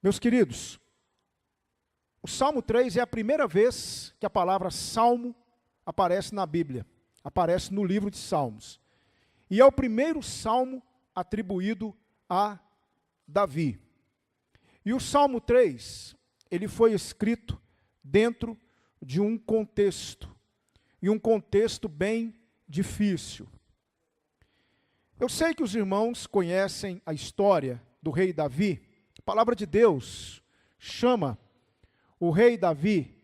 Meus queridos, o Salmo 3 é a primeira vez que a palavra salmo aparece na Bíblia, aparece no livro de Salmos. E é o primeiro salmo atribuído a Davi. E o Salmo 3, ele foi escrito dentro de um contexto, e um contexto bem difícil. Eu sei que os irmãos conhecem a história do rei Davi. A palavra de Deus chama o rei Davi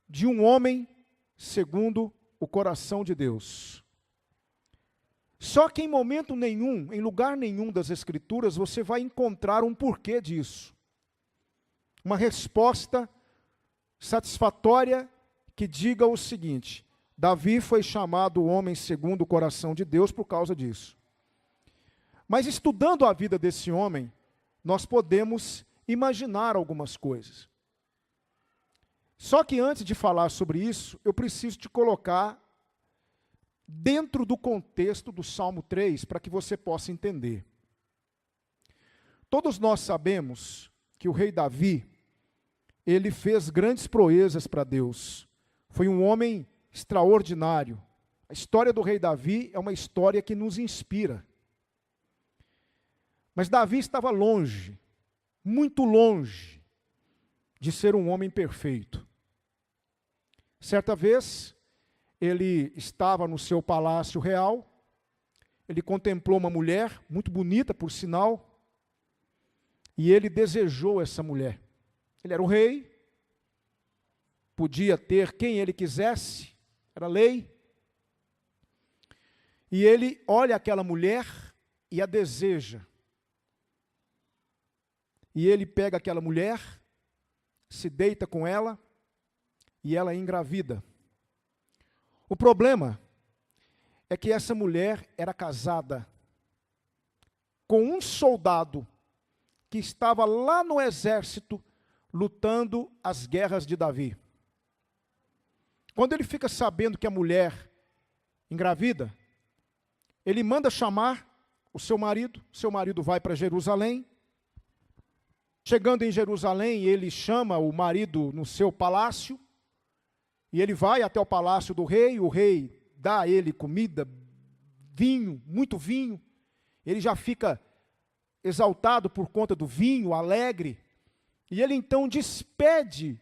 de um homem segundo o coração de Deus. Só que em momento nenhum, em lugar nenhum das Escrituras, você vai encontrar um porquê disso. Uma resposta satisfatória que diga o seguinte: Davi foi chamado o homem segundo o coração de Deus por causa disso. Mas estudando a vida desse homem, nós podemos imaginar algumas coisas. Só que antes de falar sobre isso, eu preciso te colocar dentro do contexto do Salmo 3, para que você possa entender. Todos nós sabemos que o rei Davi, ele fez grandes proezas para Deus. Foi um homem extraordinário. A história do rei Davi é uma história que nos inspira. Mas Davi estava longe, muito longe, de ser um homem perfeito. Certa vez, ele estava no seu palácio real, ele contemplou uma mulher, muito bonita por sinal, e ele desejou essa mulher. Ele era o rei, podia ter quem ele quisesse, era lei, e ele olha aquela mulher e a deseja. E ele pega aquela mulher, se deita com ela, e ela engravida. O problema é que essa mulher era casada com um soldado que estava lá no exército lutando as guerras de Davi. Quando ele fica sabendo que a mulher engravida, ele manda chamar o seu marido vai para Jerusalém. Chegando em Jerusalém, ele chama o marido no seu palácio, e ele vai até o palácio do rei, o rei dá a ele comida, vinho, muito vinho, ele já fica exaltado por conta do vinho, alegre, e ele então despede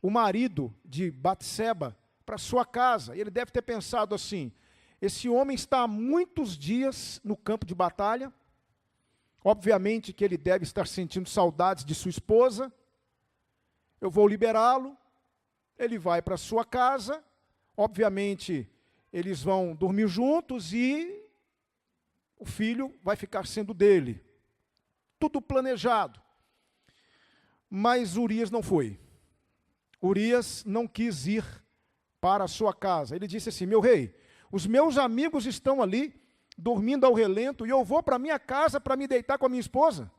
o marido de Batseba para sua casa. Ele deve ter pensado assim: esse homem está há muitos dias no campo de batalha, obviamente que ele deve estar sentindo saudades de sua esposa, eu vou liberá-lo, ele vai para sua casa, obviamente eles vão dormir juntos e o filho vai ficar sendo dele. Tudo planejado. Mas Urias não foi. Urias não quis ir para a sua casa. Ele disse assim: meu rei, os meus amigos estão ali, dormindo ao relento, e eu vou para a minha casa para me deitar com a minha esposa?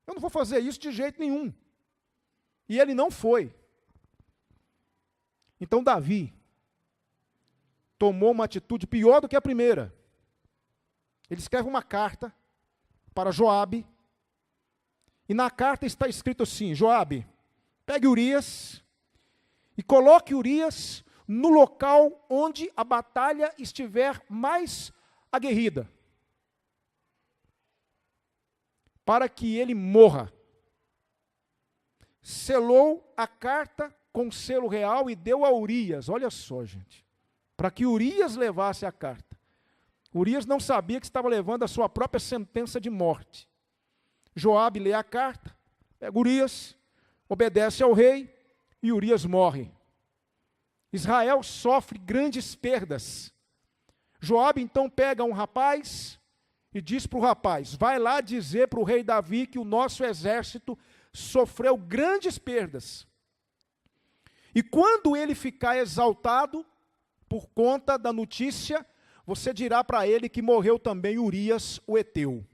Eu não vou fazer isso de jeito nenhum. E ele não foi. Então Davi tomou uma atitude pior do que a primeira. Ele escreve uma carta para Joabe, e na carta está escrito assim: Joabe, pegue Urias e coloque Urias no local onde a batalha estiver mais aguerrida, para que ele morra. Selou a carta com selo real e deu a Urias. Olha só, gente, para que Urias levasse a carta. Urias não sabia que estava levando a sua própria sentença de morte. Joabe lê a carta, pega Urias, obedece ao rei, e Urias morre. Israel sofre grandes perdas. Joabe então pega um rapaz e diz para o rapaz: vai lá dizer para o rei Davi que o nosso exército sofreu grandes perdas. E quando ele ficar exaltado por conta da notícia, você dirá para ele que morreu também Urias, o heteu.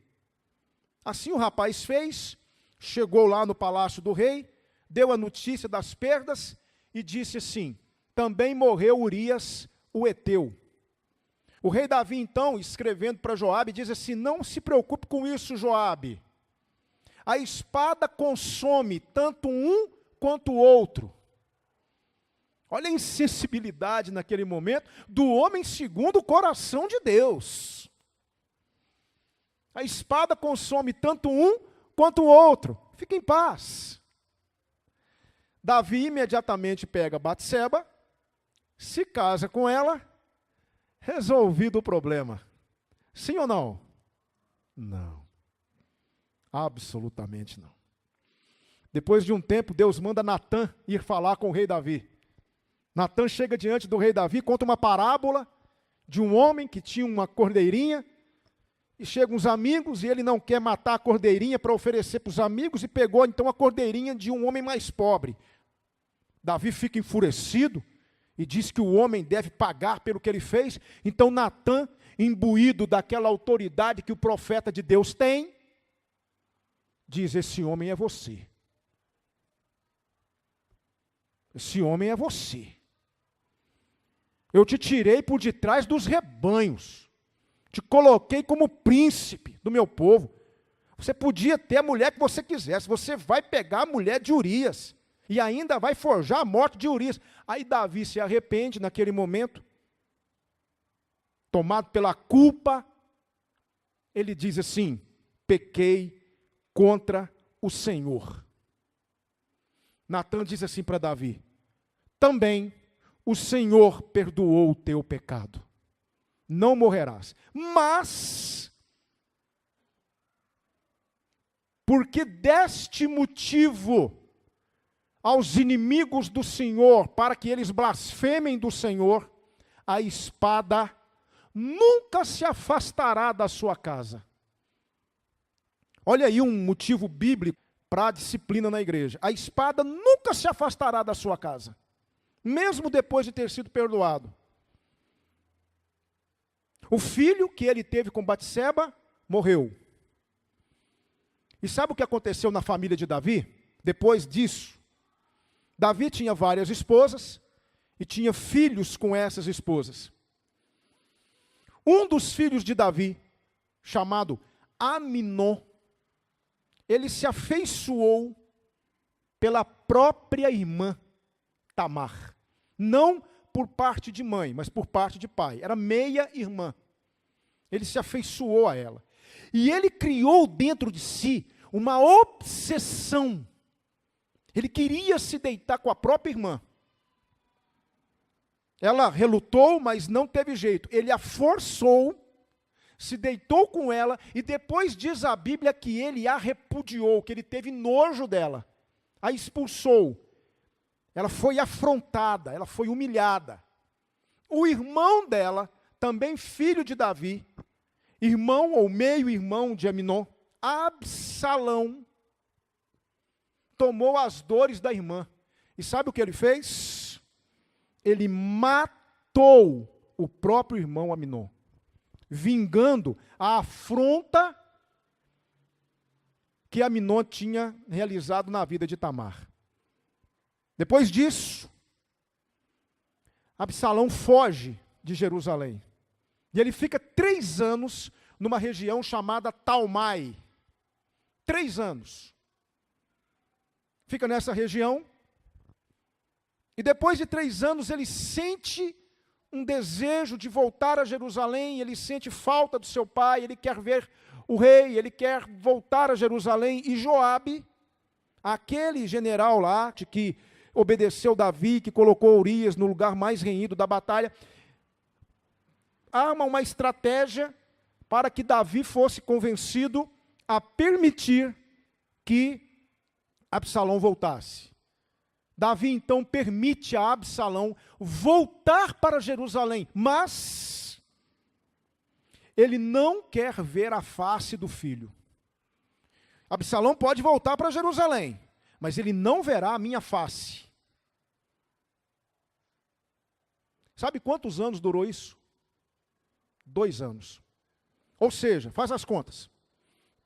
Assim o rapaz fez, chegou lá no palácio do rei, deu a notícia das perdas e disse assim: também morreu Urias, o heteu. O rei Davi, então, escrevendo para Joabe, diz assim: não se preocupe com isso, Joabe. a espada consome tanto um quanto o outro. Olha a insensibilidade naquele momento do homem segundo o coração de Deus. A espada consome tanto um quanto o outro. Fica em paz. Davi imediatamente pega Batseba, se casa com ela, resolvido o problema. Sim ou não? Não. Absolutamente não. Depois de um tempo, Deus manda Natã ir falar com o rei Davi. Natã chega diante do rei Davi, conta uma parábola de um homem que tinha uma cordeirinha, e chegam os amigos, e ele não quer matar a cordeirinha para oferecer para os amigos, e pegou então a cordeirinha de um homem mais pobre. Davi fica enfurecido, e diz que o homem deve pagar pelo que ele fez. Então Natã, imbuído daquela autoridade que o profeta de Deus tem, diz: esse homem é você. Esse homem é você. Eu te tirei por detrás dos rebanhos. Te coloquei como príncipe do meu povo. Você podia ter a mulher que você quisesse. Você vai pegar a mulher de Urias. E ainda vai forjar a morte de Urias. Aí Davi se arrepende naquele momento. Tomado pela culpa. Ele diz assim: pequei contra o Senhor. Natã diz assim para Davi: também o Senhor perdoou o teu pecado. Não morrerás. Mas, porque deste motivo aos inimigos do Senhor, para que eles blasfemem do Senhor, a espada nunca se afastará da sua casa. Olha aí um motivo bíblico para a disciplina na igreja. A espada nunca se afastará da sua casa, mesmo depois de ter sido perdoado. O filho que ele teve com Batseba morreu. E sabe o que aconteceu na família de Davi? Depois disso, Davi tinha várias esposas e tinha filhos com essas esposas. Um dos filhos de Davi, chamado Aminon, ele se afeiçoou pela própria irmã Tamar. Não por parte de mãe, mas por parte de pai. Era meia-irmã. Ele se afeiçoou a ela. E ele criou dentro de si uma obsessão. Ele queria se deitar com a própria irmã. Ela relutou, mas não teve jeito. Ele a forçou, se deitou com ela, e depois diz a Bíblia que ele a repudiou, que ele teve nojo dela. A expulsou. Ela foi afrontada, ela foi humilhada. O irmão dela, também filho de Davi, irmão ou meio-irmão de Aminon, Absalão, tomou as dores da irmã. E sabe o que ele fez? Ele matou o próprio irmão Aminon, vingando a afronta que Aminon tinha realizado na vida de Tamar. Depois disso, Absalão foge de Jerusalém. E ele fica 3 anos numa região chamada Talmai. 3 anos. Fica nessa região. E depois de 3 anos, ele sente um desejo de voltar a Jerusalém. Ele sente falta do seu pai. Ele quer ver o rei. Ele quer voltar a Jerusalém. E Joabe, aquele general lá, de que obedeceu Davi, que colocou Urias no lugar mais renhido da batalha, arma uma estratégia para que Davi fosse convencido a permitir que Absalão voltasse. Davi então permite a Absalão voltar para Jerusalém, mas ele não quer ver a face do filho. Absalão pode voltar para Jerusalém, mas ele não verá a minha face. Sabe quantos anos durou isso? 2 anos. Ou seja, faz as contas.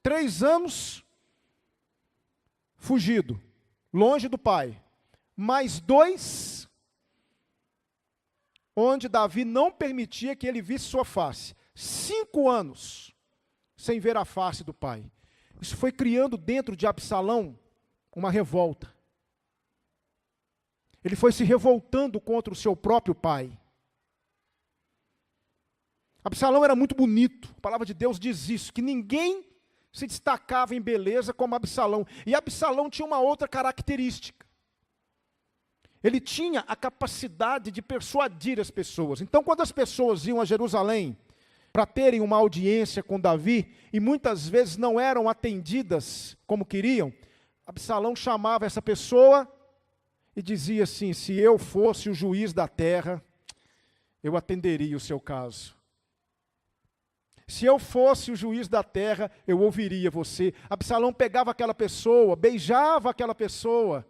3 anos fugido, longe do pai. Mais 2, onde Davi não permitia que ele visse sua face. 5 anos sem ver a face do pai. Isso foi criando dentro de Absalão uma revolta. Ele foi se revoltando contra o seu próprio pai. Absalão era muito bonito, a palavra de Deus diz isso, que ninguém se destacava em beleza como Absalão. E Absalão tinha uma outra característica. Ele tinha a capacidade de persuadir as pessoas. Então, quando as pessoas iam a Jerusalém para terem uma audiência com Davi, e muitas vezes não eram atendidas como queriam, Absalão chamava essa pessoa e dizia assim: se eu fosse o juiz da terra, eu atenderia o seu caso. Se eu fosse o juiz da terra, eu ouviria você. Absalão pegava aquela pessoa, beijava aquela pessoa,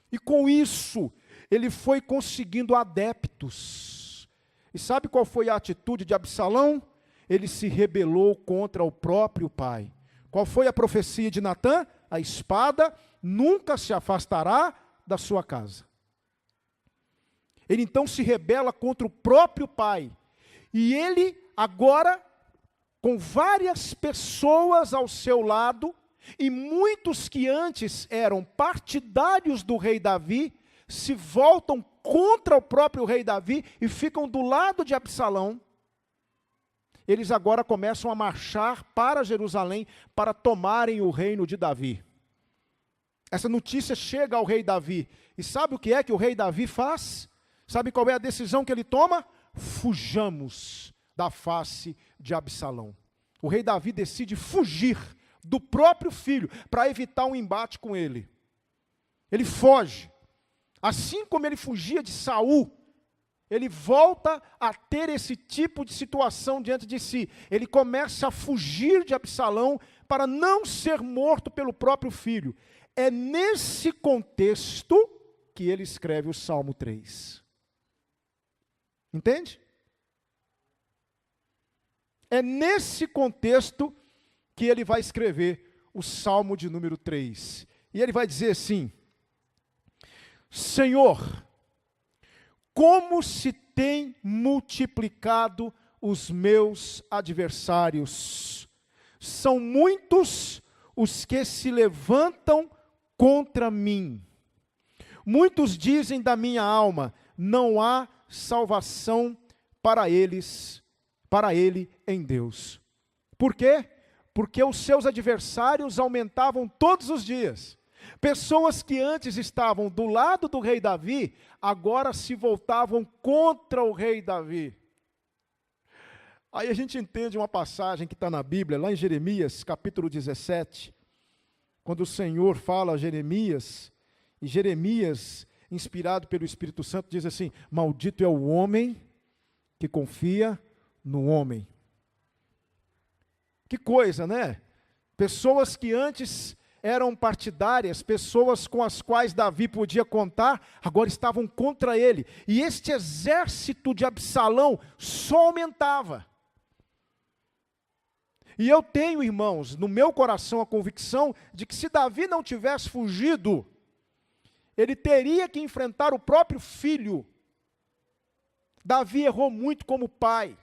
e com isso, ele foi conseguindo adeptos. E sabe qual foi a atitude de Absalão? Ele se rebelou contra o próprio pai. Qual foi a profecia de Natã? A espada nunca se afastará da sua casa. Ele então se rebela contra o próprio pai. E ele agora, com várias pessoas ao seu lado, e muitos que antes eram partidários do rei Davi, se voltam contra o próprio rei Davi e ficam do lado de Absalão. Eles agora começam a marchar para Jerusalém para tomarem o reino de Davi. Essa notícia chega ao rei Davi. E sabe o que é que o rei Davi faz? Sabe qual é a decisão que ele toma? Fujamos da face de Absalão. O rei Davi decide fugir do próprio filho para evitar um embate com ele. Ele foge. Assim como ele fugia de Saul, ele volta a ter esse tipo de situação diante de si. Ele começa a fugir de Absalão para não ser morto pelo próprio filho. É nesse contexto que ele escreve o Salmo 3. Entende? É nesse contexto que ele vai escrever o Salmo de número 3. E ele vai dizer assim: Senhor, como se tem multiplicado os meus adversários. São muitos os que se levantam contra mim. Muitos dizem da minha alma: não há salvação para ele em Deus. Por quê? Porque os seus adversários aumentavam todos os dias. Pessoas que antes estavam do lado do rei Davi, agora se voltavam contra o rei Davi. Aí a gente entende uma passagem que está na Bíblia, lá em Jeremias, capítulo 17, quando o Senhor fala a Jeremias, e Jeremias, inspirado pelo Espírito Santo, diz assim: maldito é o homem que confia no homem. Que coisa, né? Pessoas que antes eram partidárias, pessoas com as quais Davi podia contar, agora estavam contra ele. E este exército de Absalão só aumentava. E eu tenho, irmãos, no meu coração a convicção de que se Davi não tivesse fugido, ele teria que enfrentar o próprio filho. Davi errou muito como pai.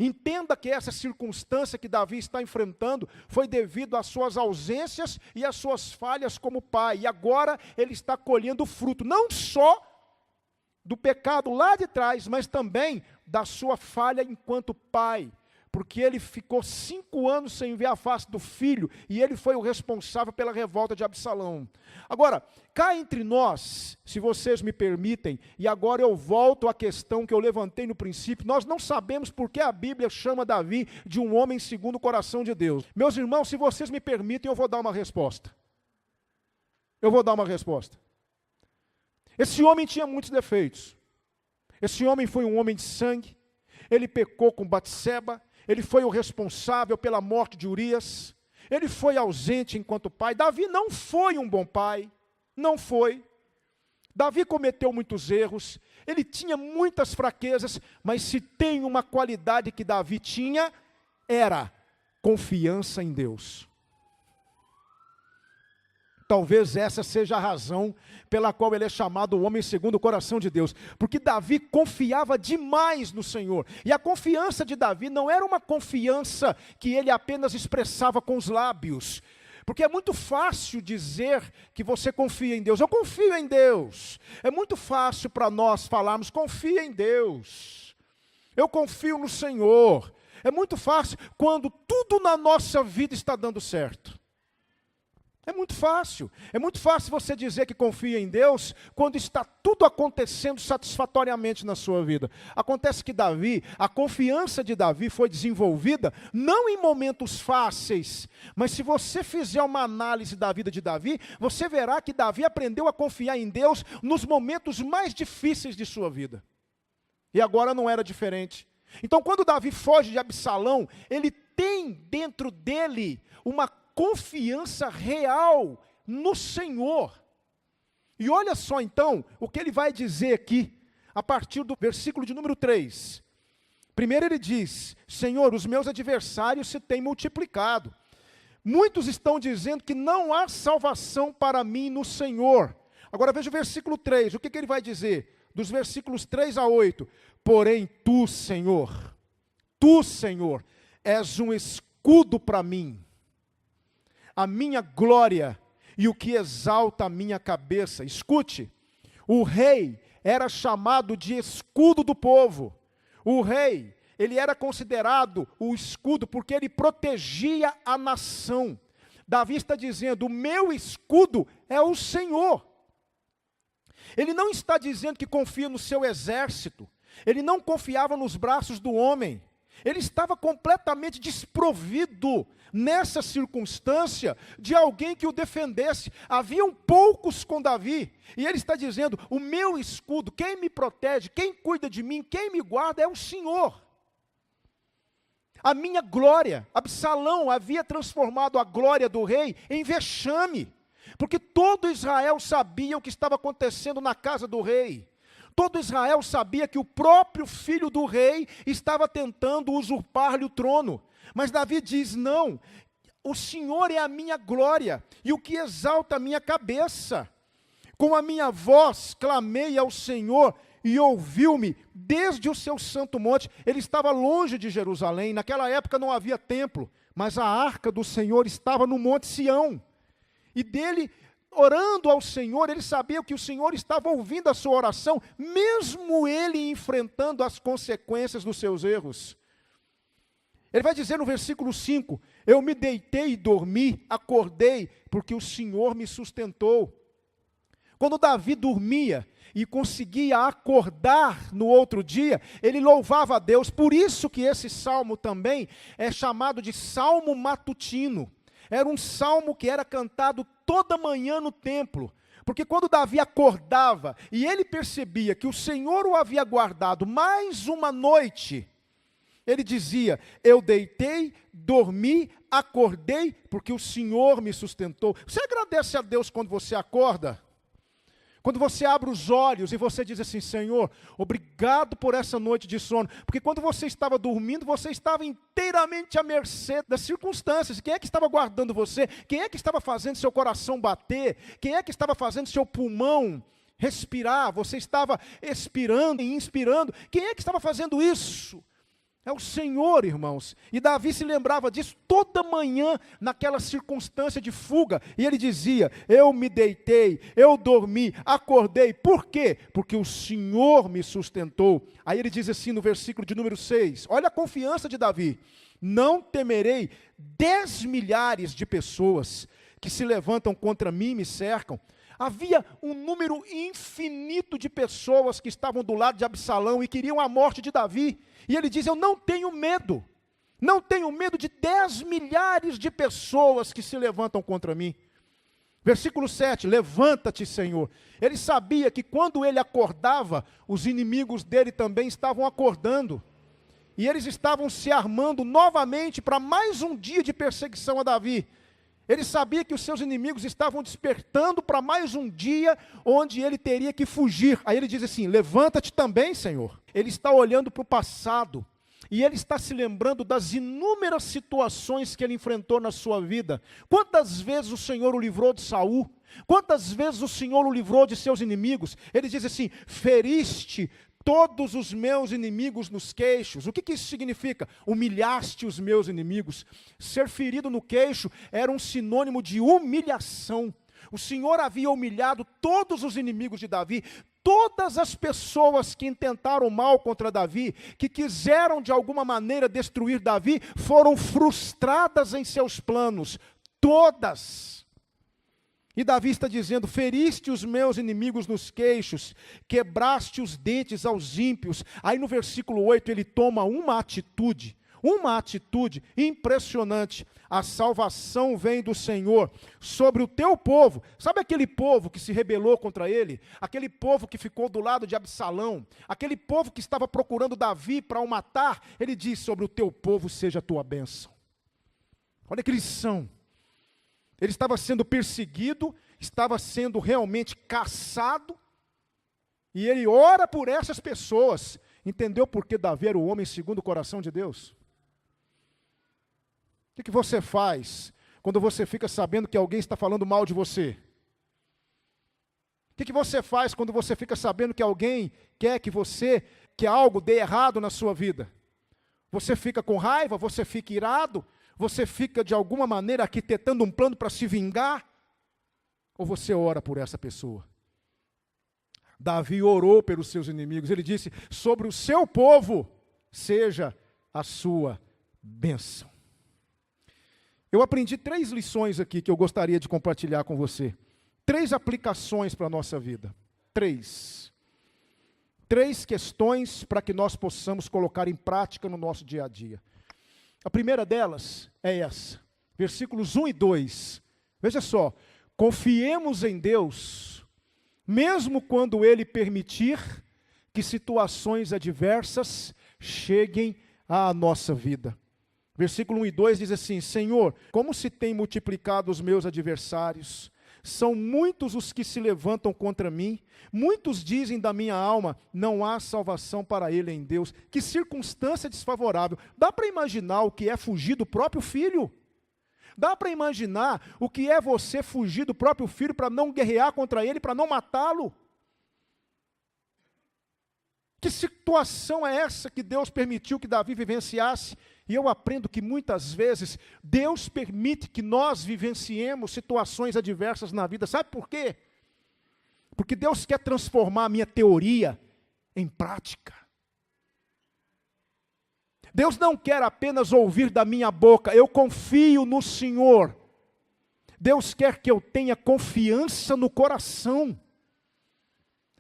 Entenda que essa circunstância que Davi está enfrentando foi devido às suas ausências e às suas falhas como pai. E agora ele está colhendo fruto, não só do pecado lá de trás, mas também da sua falha enquanto pai. Porque ele ficou 5 anos sem ver a face do filho, e ele foi o responsável pela revolta de Absalão. Agora, cá entre nós, se vocês me permitem, e agora eu volto à questão que eu levantei no princípio, nós não sabemos por que a Bíblia chama Davi de um homem segundo o coração de Deus. Meus irmãos, se vocês me permitem, eu vou dar uma resposta. Eu vou dar uma resposta. Esse homem tinha muitos defeitos. Esse homem foi um homem de sangue, ele pecou com Batseba, ele foi o responsável pela morte de Urias, ele foi ausente enquanto pai. Davi não foi um bom pai, não foi. Davi cometeu muitos erros, ele tinha muitas fraquezas, mas se tem uma qualidade que Davi tinha, era confiança em Deus. Talvez essa seja a razão pela qual ele é chamado o homem segundo o coração de Deus. Porque Davi confiava demais no Senhor. E a confiança de Davi não era uma confiança que ele apenas expressava com os lábios. Porque é muito fácil dizer que você confia em Deus. Eu confio em Deus. É muito fácil para nós falarmos, confia em Deus. Eu confio no Senhor. É muito fácil quando tudo na nossa vida está dando certo. É muito fácil. É muito fácil você dizer que confia em Deus quando está tudo acontecendo satisfatoriamente na sua vida. Acontece que Davi, a confiança de Davi foi desenvolvida não em momentos fáceis, mas se você fizer uma análise da vida de Davi, você verá que Davi aprendeu a confiar em Deus nos momentos mais difíceis de sua vida. E agora não era diferente. Então, quando Davi foge de Absalão, ele tem dentro dele uma confiança real no Senhor. E olha só então o que ele vai dizer aqui, a partir do versículo de número 3. Primeiro ele diz, Senhor, os meus adversários se têm multiplicado. Muitos estão dizendo que não há salvação para mim no Senhor. Agora veja o versículo 3, o que ele vai dizer? Dos versículos 3 a 8. Porém tu, Senhor, és um escudo para mim, a minha glória e o que exalta a minha cabeça. Escute, o rei era chamado de escudo do povo. O rei, ele era considerado o escudo porque ele protegia a nação. Davi está dizendo, o meu escudo é o Senhor. Ele não está dizendo que confia no seu exército. Ele não confiava nos braços do homem. Ele estava completamente desprovido nessa circunstância de alguém que o defendesse. Haviam poucos com Davi, e ele está dizendo, o meu escudo, quem me protege, quem cuida de mim, quem me guarda é o Senhor. A minha glória, Absalão havia transformado a glória do rei em vexame, porque todo Israel sabia o que estava acontecendo na casa do rei. Todo Israel sabia que o próprio filho do rei estava tentando usurpar-lhe o trono. Mas Davi diz, não, o Senhor é a minha glória e o que exalta a minha cabeça. Com a minha voz clamei ao Senhor e ouviu-me desde o seu santo monte. Ele estava longe de Jerusalém, naquela época não havia templo, mas a arca do Senhor estava no monte Sião. E dele, orando ao Senhor, ele sabia que o Senhor estava ouvindo a sua oração, mesmo ele enfrentando as consequências dos seus erros. Ele vai dizer no versículo 5, eu me deitei e dormi, acordei, porque o Senhor me sustentou. Quando Davi dormia e conseguia acordar no outro dia, ele louvava a Deus. Por isso que esse salmo também é chamado de salmo matutino. Era um salmo que era cantado toda manhã no templo, porque quando Davi acordava e ele percebia que o Senhor o havia guardado mais uma noite, ele dizia, eu deitei, dormi, acordei, porque o Senhor me sustentou. Você agradece a Deus quando você acorda? Quando você abre os olhos e você diz assim, Senhor, obrigado por essa noite de sono. Porque quando você estava dormindo, você estava inteiramente à mercê das circunstâncias. Quem é que estava guardando você? Quem é que estava fazendo seu coração bater? Quem é que estava fazendo seu pulmão respirar? Você estava expirando e inspirando. Quem é que estava fazendo isso? É o Senhor, irmãos. E Davi se lembrava disso toda manhã, naquela circunstância de fuga. E ele dizia, eu me deitei, eu dormi, acordei. Por quê? Porque o Senhor me sustentou. Aí ele diz assim no versículo de número 6, olha a confiança de Davi. Não temerei 10 milhares de pessoas que se levantam contra mim e me cercam. Havia um número infinito de pessoas que estavam do lado de Absalão e queriam a morte de Davi. E ele diz, eu não tenho medo de 10 milhares de pessoas que se levantam contra mim. Versículo 7, levanta-te, Senhor. Ele sabia que quando ele acordava, os inimigos dele também estavam acordando. E eles estavam se armando novamente para mais um dia de perseguição a Davi. Ele sabia que os seus inimigos estavam despertando para mais um dia onde ele teria que fugir. Aí ele diz assim, levanta-te também, Senhor. Ele está olhando para o passado e ele está se lembrando das inúmeras situações que ele enfrentou na sua vida. Quantas vezes o Senhor o livrou de Saul? Quantas vezes o Senhor o livrou de seus inimigos? Ele diz assim, feriste todos os meus inimigos nos queixos. O que isso significa? Humilhaste os meus inimigos. Ser ferido no queixo era um sinônimo de humilhação. O Senhor havia humilhado todos os inimigos de Davi, todas as pessoas que intentaram mal contra Davi, que quiseram de alguma maneira destruir Davi, foram frustradas em seus planos, todas. E Davi está dizendo: feriste os meus inimigos nos queixos, quebraste os dentes aos ímpios. Aí no versículo 8 ele toma uma atitude impressionante. A salvação vem do Senhor sobre o teu povo. Sabe aquele povo que se rebelou contra ele? Aquele povo que ficou do lado de Absalão? Aquele povo que estava procurando Davi para o matar? Ele diz: sobre o teu povo seja a tua bênção. Olha que lição. Ele estava sendo perseguido, estava sendo realmente caçado, e ele ora por essas pessoas. Entendeu por que Davi era o homem segundo o coração de Deus? O que você faz quando você fica sabendo que alguém está falando mal de você? O que você faz quando você fica sabendo que alguém quer que algo dê errado na sua vida? Você fica com raiva? Você fica irado? Você fica de alguma maneira arquitetando um plano para se vingar? Ou você ora por essa pessoa? Davi orou pelos seus inimigos. Ele disse: sobre o seu povo seja a sua bênção. Eu aprendi 3 lições aqui que eu gostaria de compartilhar com você. 3 aplicações para a nossa vida. 3 questões para que nós possamos colocar em prática no nosso dia a dia. A primeira delas é essa, versículos 1 e 2. Veja só: confiemos em Deus, mesmo quando Ele permitir que situações adversas cheguem à nossa vida. Versículo 1 e 2 diz assim: Senhor, como se tem multiplicado os meus adversários, são muitos os que se levantam contra mim, muitos dizem da minha alma, não há salvação para ele em Deus. Que circunstância desfavorável. Dá para imaginar o que é fugir do próprio filho? Dá para imaginar o que é você fugir do próprio filho para não guerrear contra ele, para não matá-lo? Que situação é essa que Deus permitiu que Davi vivenciasse? E eu aprendo que muitas vezes Deus permite que nós vivenciemos situações adversas na vida. Sabe por quê? Porque Deus quer transformar a minha teoria em prática. Deus não quer apenas ouvir da minha boca: eu confio no Senhor. Deus quer que eu tenha confiança no coração.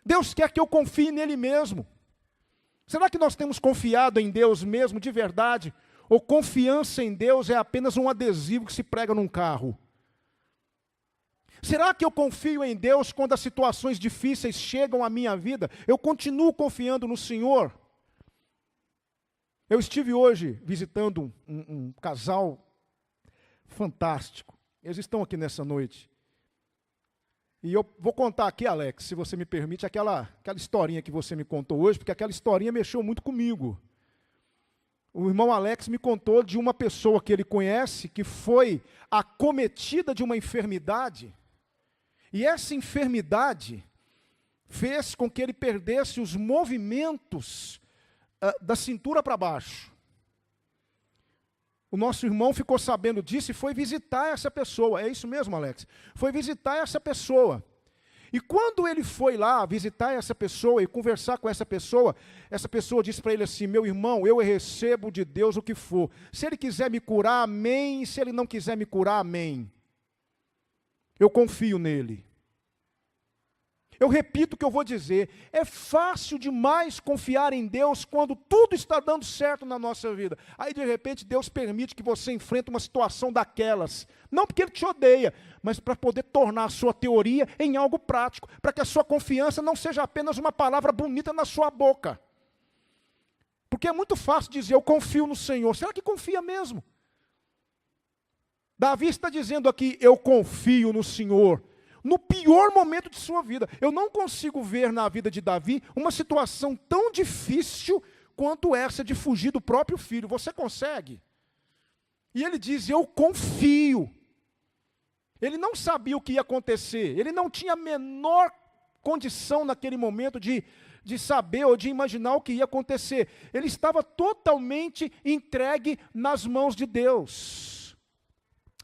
Deus quer que eu confie nele mesmo. Será que nós temos confiado em Deus mesmo de verdade? Ou confiança em Deus é apenas um adesivo que se prega num carro? Será que eu confio em Deus quando as situações difíceis chegam à minha vida? Eu continuo confiando no Senhor? Eu estive hoje visitando um casal fantástico. Eles estão aqui nessa noite. E eu vou contar aqui, Alex, se você me permite, aquela historinha que você me contou hoje, porque aquela historinha mexeu muito comigo. O irmão Alex me contou de uma pessoa que ele conhece que foi acometida de uma enfermidade, e essa enfermidade fez com que ele perdesse os movimentos da cintura para baixo. O nosso irmão ficou sabendo disso e foi visitar essa pessoa. É isso mesmo, Alex? Foi visitar essa pessoa. E quando ele foi lá visitar essa pessoa e conversar com essa pessoa disse para ele assim: meu irmão, eu recebo de Deus o que for. Se Ele quiser me curar, amém. Se Ele não quiser me curar, amém. Eu confio nele. Eu repito o que eu vou dizer: é fácil demais confiar em Deus quando tudo está dando certo na nossa vida. Aí de repente Deus permite que você enfrente uma situação daquelas. Não porque Ele te odeia, mas para poder tornar a sua teoria em algo prático. Para que a sua confiança não seja apenas uma palavra bonita na sua boca. Porque é muito fácil dizer: eu confio no Senhor. Será que confia mesmo? Davi está dizendo aqui: eu confio no Senhor. No pior momento de sua vida. Eu não consigo ver na vida de Davi uma situação tão difícil quanto essa de fugir do próprio filho. Você consegue? E ele diz: eu confio. Ele não sabia o que ia acontecer. Ele não tinha a menor condição naquele momento de de saber ou de imaginar o que ia acontecer. Ele estava totalmente entregue nas mãos de Deus.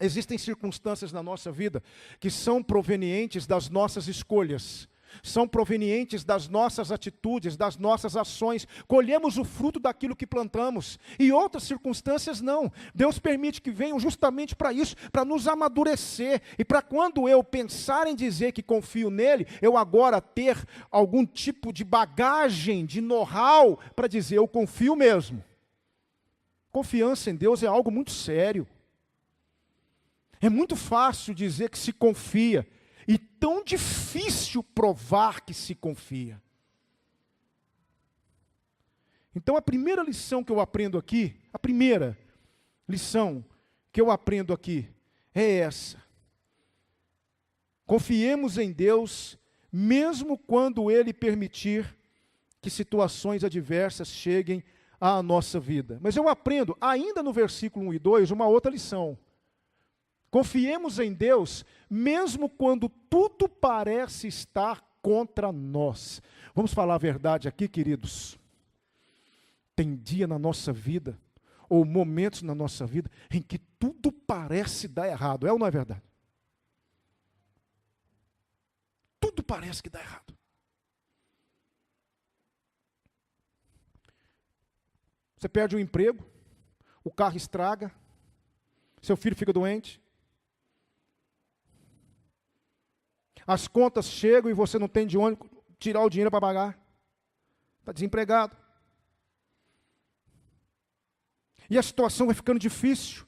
Existem circunstâncias na nossa vida que são provenientes das nossas escolhas, são provenientes das nossas atitudes, das nossas ações. Colhemos o fruto daquilo que plantamos. E outras circunstâncias não. Deus permite que venham justamente para isso, para nos amadurecer. E para quando eu pensar em dizer que confio nele, eu agora ter algum tipo de bagagem, de know-how, para dizer eu confio mesmo. Confiança em Deus é algo muito sério. É muito fácil dizer que se confia. E tão difícil provar que se confia. Então a primeira lição que eu aprendo aqui, é essa. Confiemos em Deus, mesmo quando Ele permitir que situações adversas cheguem à nossa vida. Mas eu aprendo, ainda no versículo 1 e 2, uma outra lição. Confiemos em Deus, mesmo quando tudo parece estar contra nós. Vamos falar a verdade aqui, queridos. Tem dia na nossa vida, ou momentos na nossa vida, em que tudo parece dar errado. É ou não é verdade? Tudo parece que dá errado. Você perde o emprego, o carro estraga, seu filho fica doente, as contas chegam e você não tem de onde tirar o dinheiro para pagar. Está desempregado. E a situação vai ficando difícil.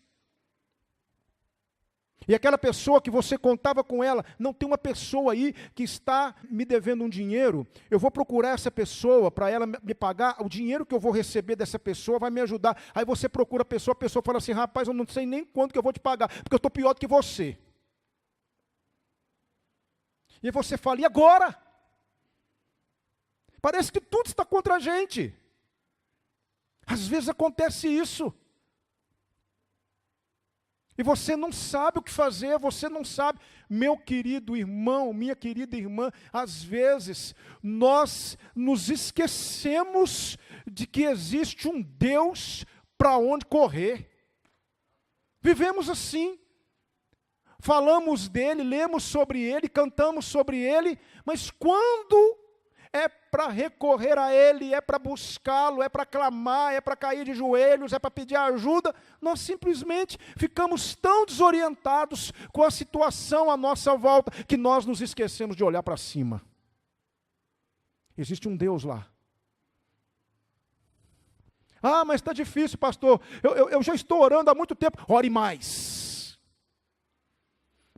E aquela pessoa que você contava com ela, não tem uma pessoa aí que está me devendo um dinheiro, eu vou procurar essa pessoa para ela me pagar, o dinheiro que eu vou receber dessa pessoa vai me ajudar. Aí você procura a pessoa fala assim, rapaz, eu não sei nem quanto que eu vou te pagar, porque eu estou pior do que você. E você fala, e agora? Parece que tudo está contra a gente. Às vezes acontece isso. E você não sabe o que fazer, você não sabe. Meu querido irmão, minha querida irmã, às vezes nós nos esquecemos de que existe um Deus para onde correr. Vivemos assim. Falamos dele, lemos sobre ele, cantamos sobre ele, mas quando é para recorrer a ele, é para buscá-lo, é para clamar, é para cair de joelhos, é para pedir ajuda, nós simplesmente ficamos tão desorientados com a situação à nossa volta, que nós nos esquecemos de olhar para cima. Existe um Deus lá. Ah, mas está difícil, pastor, eu já estou orando há muito tempo. Ore mais.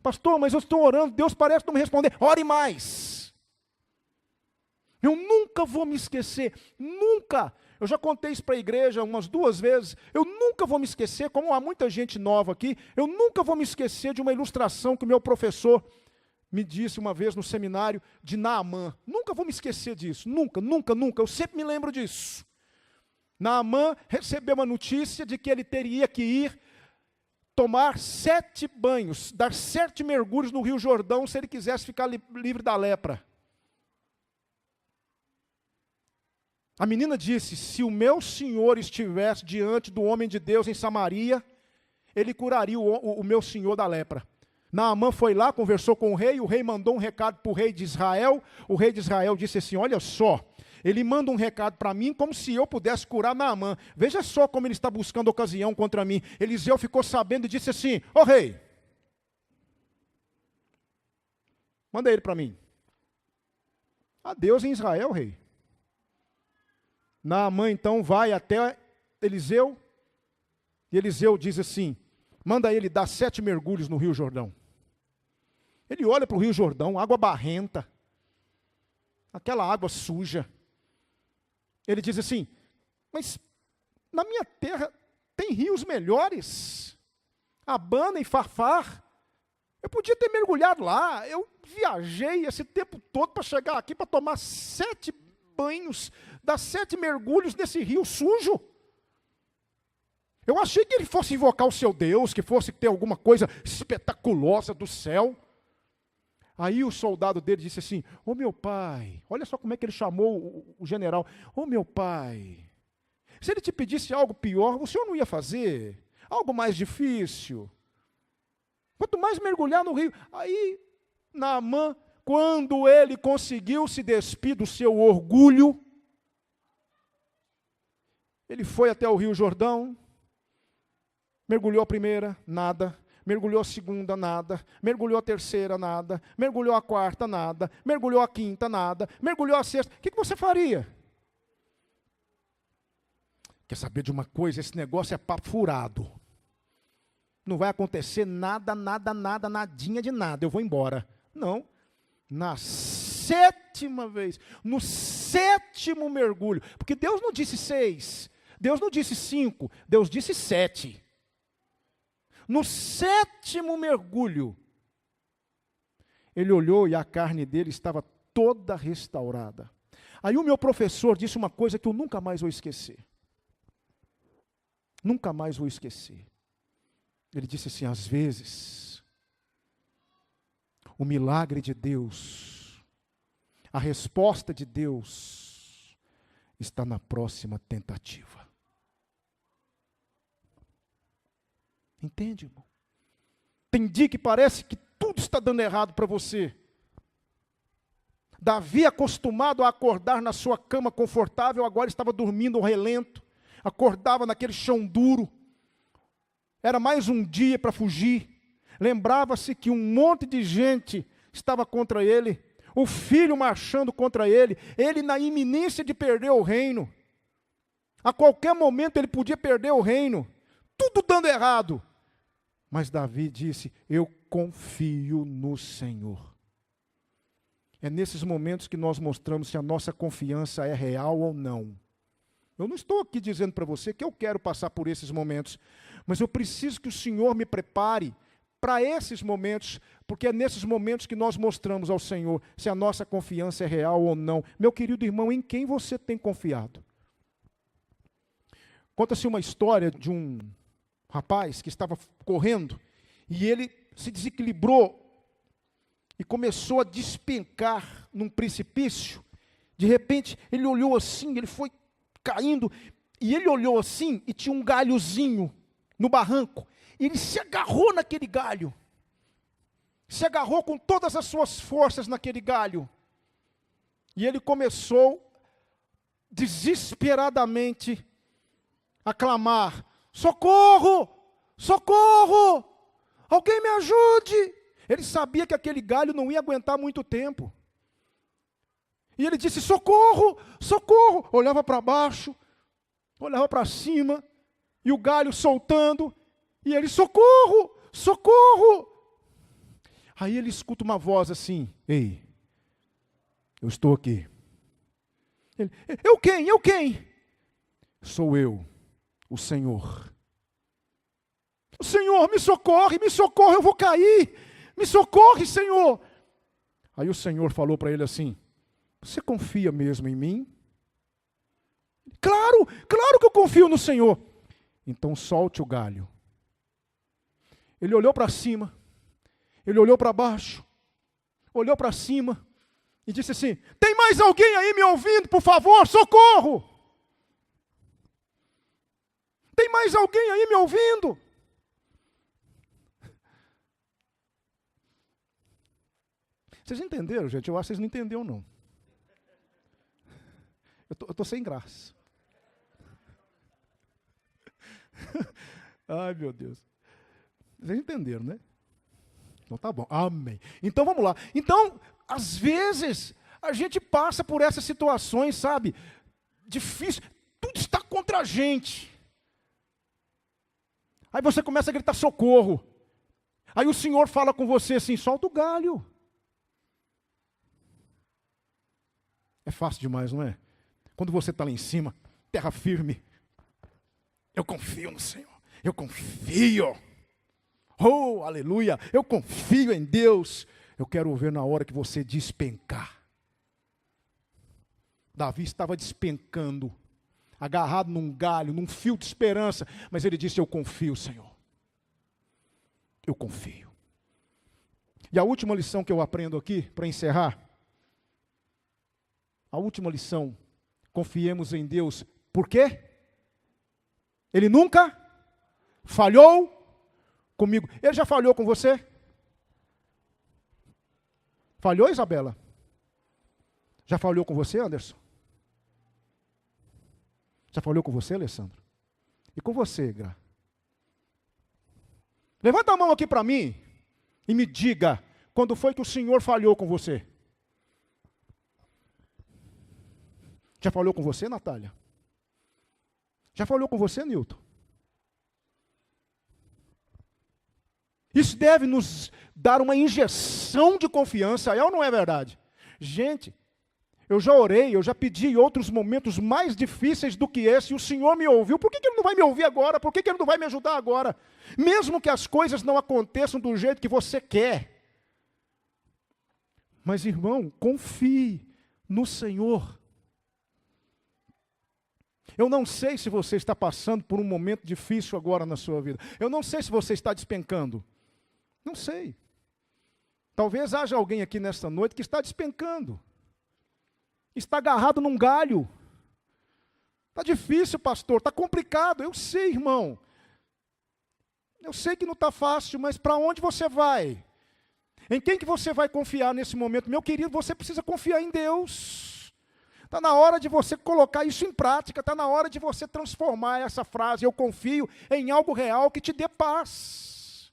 Pastor, mas eu estou orando, Deus parece não me responder. Ore mais. Eu nunca vou me esquecer, nunca. Eu já contei isso para a igreja umas 2 vezes. Eu nunca vou me esquecer, como há muita gente nova aqui, eu nunca vou me esquecer de uma ilustração que o meu professor me disse uma vez no seminário de Naamã. Nunca vou me esquecer disso, nunca. Eu sempre me lembro disso. Naamã recebeu uma notícia de que ele teria que ir tomar 7 banhos, dar 7 mergulhos no Rio Jordão, se ele quisesse ficar livre da lepra. A menina disse, se o meu senhor estivesse diante do homem de Deus em Samaria, ele curaria o meu senhor da lepra. Naamã foi lá, conversou com o rei mandou um recado para o rei de Israel disse assim, olha só, ele manda um recado para mim como se eu pudesse curar Naamã. Veja só como ele está buscando ocasião contra mim. Eliseu ficou sabendo e disse assim, ô rei, manda ele para mim. Há Deus em Israel, rei. Naamã então vai até Eliseu, e Eliseu diz assim, manda ele dar 7 mergulhos no Rio Jordão. Ele olha para o Rio Jordão, água barrenta, aquela água suja. Ele diz assim, mas na minha terra tem rios melhores, Abana e Farfar, eu podia ter mergulhado lá, eu viajei esse tempo todo para chegar aqui, para tomar 7 banhos, dar 7 mergulhos nesse rio sujo. Eu achei que ele fosse invocar o seu Deus, que fosse ter alguma coisa espetaculosa do céu. Aí o soldado dele disse assim: ô meu pai, olha só como é que ele chamou o general. Ô meu pai, se ele te pedisse algo pior, o senhor não ia fazer? Algo mais difícil? Quanto mais mergulhar no rio. Aí, Naamã, quando ele conseguiu se despir do seu orgulho, ele foi até o Rio Jordão, mergulhou a primeira, nada. Mergulhou a segunda, nada. Mergulhou a terceira, nada. Mergulhou a quarta, nada. Mergulhou a quinta, nada. Mergulhou a sexta. O que você faria? Quer saber de uma coisa? Esse negócio é papo furado. Não vai acontecer nada, nadinha de nada. Eu vou embora. Não. Na sétima vez, no sétimo mergulho, porque Deus não disse 6, Deus não disse 5, Deus disse 7. No sétimo mergulho, ele olhou e a carne dele estava toda restaurada. Aí o meu professor disse uma coisa que eu nunca mais vou esquecer. Nunca mais vou esquecer. Ele disse assim: às vezes, o milagre de Deus, a resposta de Deus, está na próxima tentativa. Entende, irmão? Tem dia que parece que tudo está dando errado para você. Davi, acostumado a acordar na sua cama confortável, agora estava dormindo ao relento. Acordava naquele chão duro. Era mais um dia para fugir. Lembrava-se que um monte de gente estava contra ele. O filho marchando contra ele. Ele na iminência de perder o reino. A qualquer momento ele podia perder o reino. Tudo dando errado. Mas Davi disse: eu confio no Senhor. É nesses momentos que nós mostramos se a nossa confiança é real ou não. Eu não estou aqui dizendo para você que eu quero passar por esses momentos, mas eu preciso que o Senhor me prepare para esses momentos, porque é nesses momentos que nós mostramos ao Senhor se a nossa confiança é real ou não. Meu querido irmão, em quem você tem confiado? Conta-se uma história de um rapaz que estava correndo e ele se desequilibrou e começou a despencar num precipício. De repente, ele olhou assim, ele foi caindo, e ele olhou assim e tinha um galhozinho no barranco. E ele se agarrou naquele galho. Se agarrou com todas as suas forças naquele galho. E ele começou desesperadamente a clamar: socorro! Socorro! Alguém me ajude! Ele sabia que aquele galho não ia aguentar muito tempo. E ele disse: socorro! Socorro! Olhava para baixo, olhava para cima, e o galho soltando, e ele: socorro! Socorro! Aí ele escuta uma voz assim: ei, eu estou aqui. Ele: eu quem? Eu quem? Sou eu, o Senhor. O Senhor, me socorre, eu vou cair. Me socorre, Senhor. Aí o Senhor falou para ele assim: você confia mesmo em mim? Claro, claro que eu confio no Senhor. Então solte o galho. Ele olhou para cima, ele olhou para baixo, olhou para cima e disse assim: tem mais alguém aí me ouvindo, por favor, socorro! Tem mais alguém aí me ouvindo? Vocês entenderam, gente? Eu acho que vocês não entenderam, não. Eu estou sem graça. Ai, meu Deus. Vocês entenderam, né? Então tá bom. Amém. Então vamos lá. Então, às vezes, a gente passa por essas situações, sabe? Difícil. Tudo está contra a gente. Aí você começa a gritar socorro. Aí o Senhor fala com você assim: solta o galho. É fácil demais, não é? Quando você está lá em cima, terra firme. Eu confio no Senhor. Eu confio. Oh, aleluia. Eu confio em Deus. Eu quero ver na hora que você despencar. Davi estava despencando, agarrado num galho, num fio de esperança. Mas ele disse: eu confio, Senhor. Eu confio. E a última lição que eu aprendo aqui, para encerrar, a última lição, confiemos em Deus. Por quê? Ele nunca falhou comigo. Ele já falhou com você? Falhou, Isabela? Já falhou com você, Anderson? Já falhou com você, Alessandro? E com você, Gra? Levanta a mão aqui para mim e me diga quando foi que o Senhor falhou com você. Já falhou com você, Natália? Já falhou com você, Nilton? Isso deve nos dar uma injeção de confiança, é ou não é verdade? Gente, eu já orei, eu já pedi em outros momentos mais difíceis do que esse, e o Senhor me ouviu. Por que Ele não vai me ouvir agora? Por que Ele não vai me ajudar agora? Mesmo que as coisas não aconteçam do jeito que você quer. Mas, irmão, confie no Senhor. Eu não sei se você está passando por um momento difícil agora na sua vida. Eu não sei se você está despencando. Não sei. Talvez haja alguém aqui nesta noite que está despencando. Está agarrado num galho. Está difícil, pastor, está complicado. Eu sei, irmão. Eu sei que não está fácil, mas para onde você vai? Em quem que você vai confiar nesse momento? Meu querido, você precisa confiar em Deus. Está na hora de você colocar isso em prática, está na hora de você transformar essa frase, eu confio, em algo real que te dê paz.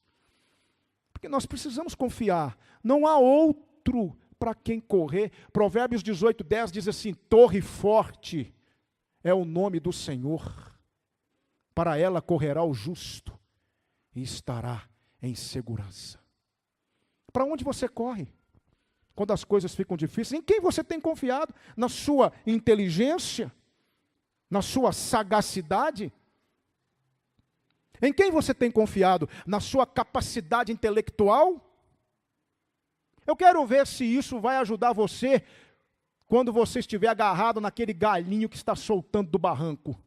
Porque nós precisamos confiar. Não há outro para quem correr. Provérbios 18:10 diz assim: torre forte é o nome do Senhor. Para ela correrá o justo e estará em segurança. Para onde você corre? Quando as coisas ficam difíceis, em quem você tem confiado? Na sua inteligência? Na sua sagacidade? Em quem você tem confiado? Na sua capacidade intelectual? Eu quero ver se isso vai ajudar você quando você estiver agarrado naquele galinho que está soltando do barranco.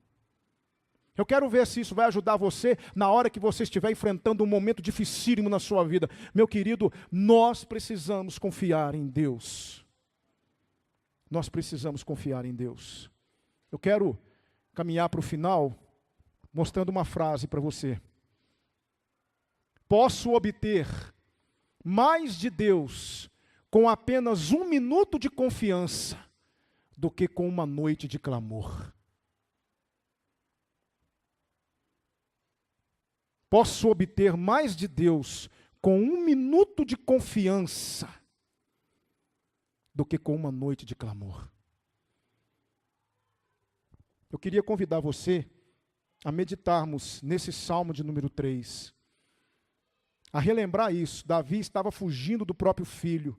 Eu quero ver se isso vai ajudar você na hora que você estiver enfrentando um momento dificílimo na sua vida. Meu querido, nós precisamos confiar em Deus. Nós precisamos confiar em Deus. Eu quero caminhar para o final mostrando uma frase para você. Posso obter mais de Deus com apenas 1 minuto de confiança do que com uma noite de clamor. Posso obter mais de Deus com 1 minuto de confiança do que com uma noite de clamor. Eu queria convidar você a meditarmos nesse Salmo de número 3. A relembrar isso. Davi estava fugindo do próprio filho.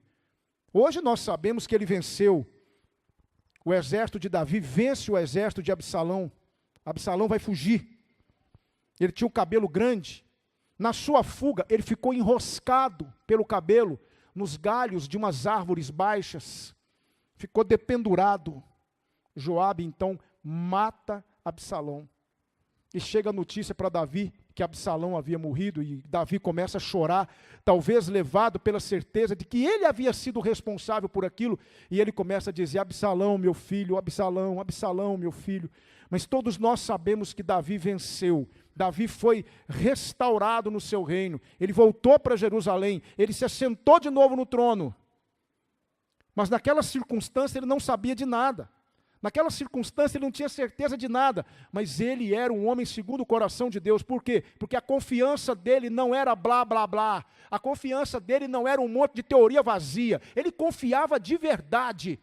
Hoje nós sabemos que ele venceu. O exército de Davi vence o exército de Absalão. Absalão vai fugir. Ele tinha o cabelo grande. Na sua fuga, ele ficou enroscado pelo cabelo nos galhos de umas árvores baixas. Ficou dependurado. Joabe, então, mata Absalão. E chega a notícia para Davi que Absalão havia morrido, e Davi começa a chorar, talvez levado pela certeza de que ele havia sido responsável por aquilo, e ele começa a dizer: Absalão, meu filho, Absalão, Absalão, meu filho. Mas todos nós sabemos que Davi venceu. Davi foi restaurado no seu reino, ele voltou para Jerusalém, ele se assentou de novo no trono. Mas naquela circunstância ele não sabia de nada. Naquela circunstância ele não tinha certeza de nada, mas ele era um homem segundo o coração de Deus. Por quê? Porque a confiança dele não era blá, blá, blá. A confiança dele não era um monte de teoria vazia. Ele confiava de verdade.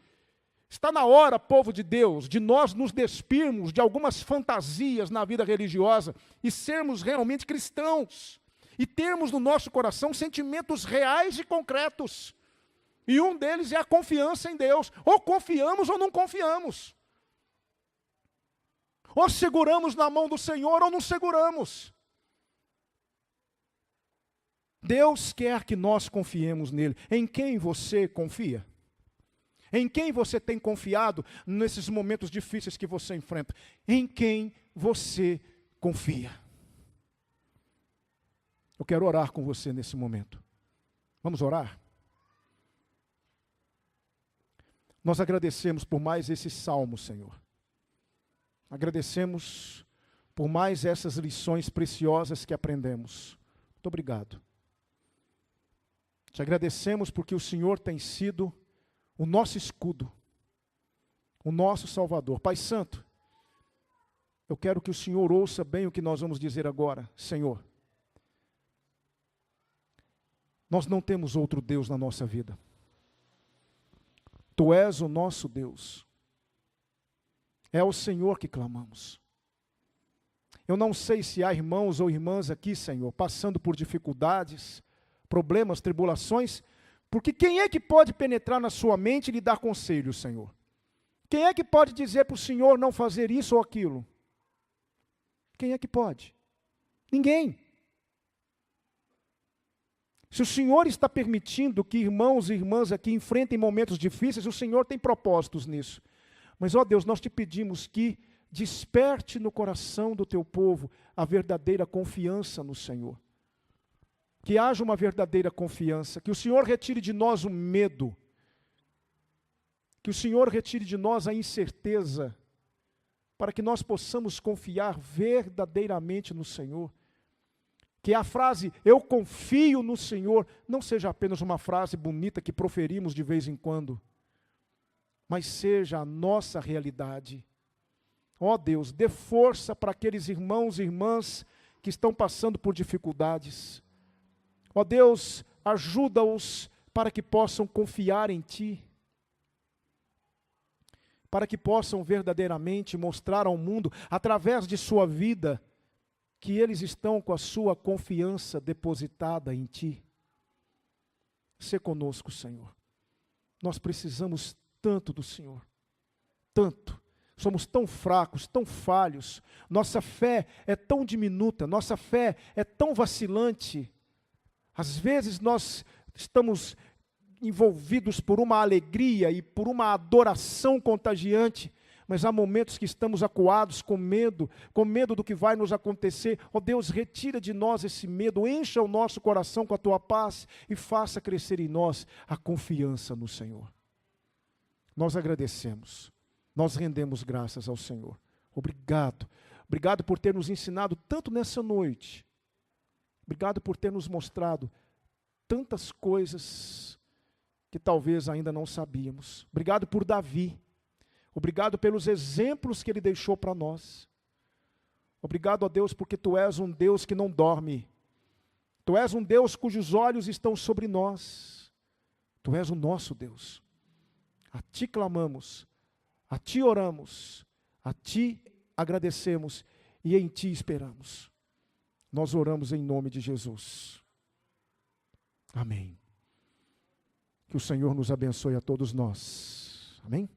Está na hora, povo de Deus, de nós nos despirmos de algumas fantasias na vida religiosa e sermos realmente cristãos. E termos no nosso coração sentimentos reais e concretos. E um deles é a confiança em Deus. Ou confiamos ou não confiamos. Ou seguramos na mão do Senhor ou não seguramos. Deus quer que nós confiemos nele. Em quem você confia? Em quem você tem confiado nesses momentos difíceis que você enfrenta? Em quem você confia? Eu quero orar com você nesse momento. Vamos orar? Nós agradecemos por mais esse salmo, Senhor. Agradecemos por mais essas lições preciosas que aprendemos. Muito obrigado. Te agradecemos porque o Senhor tem sido o nosso escudo, o nosso Salvador. Pai Santo, eu quero que o Senhor ouça bem o que nós vamos dizer agora. Senhor, nós não temos outro Deus na nossa vida. Tu és o nosso Deus. É ao Senhor que clamamos. Eu não sei se há irmãos ou irmãs aqui, Senhor, passando por dificuldades, problemas, tribulações, porque quem é que pode penetrar na sua mente e lhe dar conselhos, Senhor? Quem é que pode dizer para o Senhor não fazer isso ou aquilo? Quem é que pode? Ninguém. Se o Senhor está permitindo que irmãos e irmãs aqui enfrentem momentos difíceis, o Senhor tem propósitos nisso. Mas, ó Deus, nós te pedimos que desperte no coração do teu povo a verdadeira confiança no Senhor. Que haja uma verdadeira confiança, que o Senhor retire de nós o medo, que o Senhor retire de nós a incerteza, para que nós possamos confiar verdadeiramente no Senhor. Que a frase, eu confio no Senhor, não seja apenas uma frase bonita que proferimos de vez em quando, mas seja a nossa realidade. Ó Deus, dê força para aqueles irmãos e irmãs que estão passando por dificuldades. Ó Deus, ajuda-os para que possam confiar em Ti, para que possam verdadeiramente mostrar ao mundo, através de sua vida, que eles estão com a sua confiança depositada em Ti. Sê conosco, Senhor. Nós precisamos tanto do Senhor, tanto. Somos tão fracos, tão falhos. Nossa fé é tão diminuta, nossa fé é tão vacilante. Às vezes nós estamos envolvidos por uma alegria e por uma adoração contagiante, mas há momentos que estamos acuados com medo do que vai nos acontecer. Ó Deus, retira de nós esse medo, encha o nosso coração com a Tua paz e faça crescer em nós a confiança no Senhor. Nós agradecemos, nós rendemos graças ao Senhor. Obrigado, obrigado por ter nos ensinado tanto nessa noite. Obrigado por ter nos mostrado tantas coisas que talvez ainda não sabíamos. Obrigado por Davi. Obrigado pelos exemplos que ele deixou para nós. Obrigado a Deus porque Tu és um Deus que não dorme. Tu és um Deus cujos olhos estão sobre nós. Tu és o nosso Deus. A Ti clamamos, a Ti oramos, a Ti agradecemos e em Ti esperamos. Nós oramos em nome de Jesus. Amém. Que o Senhor nos abençoe a todos nós. Amém?